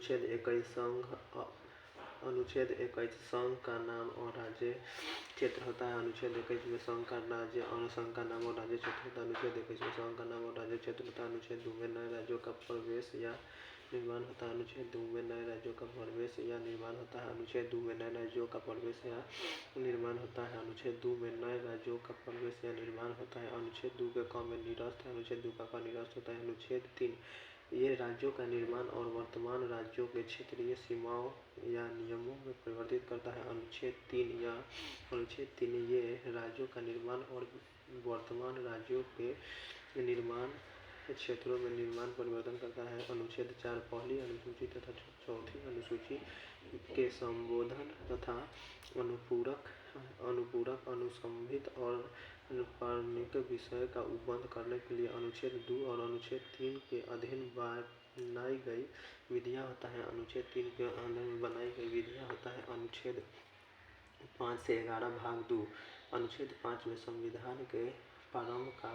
अनुच्छेद 21 संघ का नाम और राज्य क्षेत्र होता है। अनुच्छेद 21 में संघ का राज्य और संघ का नाम और राज्य क्षेत्र होता है। अनुच्छेद 21 में संघ का नाम और राज्य क्षेत्र होता है। अनुच्छेद 2 में नए राज्यों का प्रवेश या निर्माण होता है। अनुच्छेद 2 में नए राज्यों का प्रवेश या निर्माण होता है। अनुच्छेद 2 में नए राज्यों का प्रवेश या निर्माण होता है। अनुच्छेद 2 में नए राज्यों का प्रवेश या निर्माण होता है। अनुच्छेद 2 के क में निरस्त है। अनुच्छेद 2 का क निरस्त होता है। अनुच्छेद 3 ये राज्यों का निर्माण और वर्तमान राज्यों के क्षेत्रीय सीमाओं या नियमों में परिवर्तित करता है। अनुच्छेद 3 ये राज्यों का निर्माण और वर्तमान राज्यों के निर्माण क्षेत्रों में निर्माण परिवर्तन करता है। अनुच्छेद 4 पहली अनुसूची तथा चौथी अनुसूची के संबोधन तथा अनुपूरक अनुसंहित और अनुपारणिक विषय का उपबंध करने के लिए अनुच्छेद 2 और अनुच्छेद 3 के अधीन बनाई गई विधियां होता है। अनुच्छेद 3 के अधीन बनाई गई विधियां होता है। अनुच्छेद 5 से 11 भाग 2 अनुच्छेद 5 में संविधान के प्रारंभ का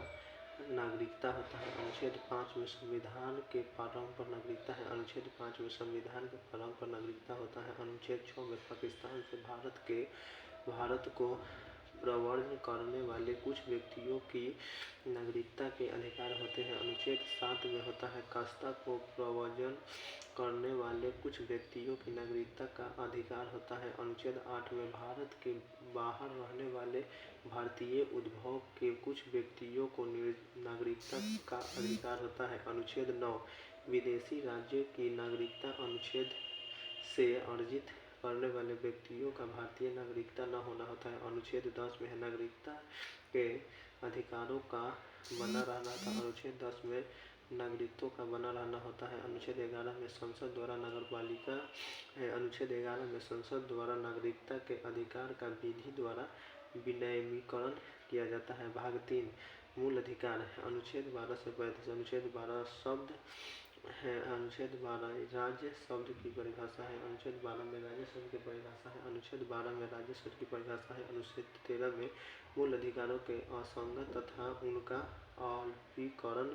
नागरिकता होता है। अनुच्छेद 5 में संविधान के प्रारंभ पर नागरिकता है। अनुच्छेद 5 में संविधान के प्रारंभ पर नागरिकता होता है। अनुच्छेद 6 में पाकिस्तान से भारत को प्रव्रजन करने वाले कुछ व्यक्तियों की नागरिकता के अधिकार होते हैं। अनुच्छेद 7 में होता है कास्ता को प्रव्रजन करने वाले कुछ व्यक्तियों की नागरिकता का अधिकार होता है। अनुच्छेद 8 में भारत के बाहर रहने वाले भारतीय उद्भव के कुछ व्यक्तियों को नागरिकता का अधिकार होता है। अनुच्छेद 9 विदेशी राज्य की नागरिकता अनुच्छेद से अर्जित करने वाले व्यक्तियों का भारतीय नागरिकता न होना होता है। अनुच्छेद 10 में नागरिकता के अधिकारों का बना रहना था। अनुच्छेद 10 में नागरिकत्व का बना रहना होता है। अनुच्छेद 11 में संसद द्वारा नगरपालिका है। अनुच्छेद 11 में संसद द्वारा नागरिकता के अधिकार का विधि द्वारा विनियमीकरण किया जाता है। भाग 3 मूल अधिकार है। अनुच्छेद 12 से 35 अनुच्छेद 12 शब्द है। अनुच्छेद 12 राज्य शब्द की परिभाषा है। अनुच्छेद 12 में राज्य शब्द की परिभाषा है। अनुच्छेद 12 में राज्य शब्द की परिभाषा है। अनुच्छेद 13 में मूल अधिकारों के असंगत तथा उनका अल्पीकरण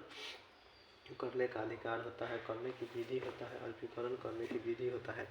करने का अधिकार होता है, करने की विधि होता है, अल्पीकरण करने की विधि होता है।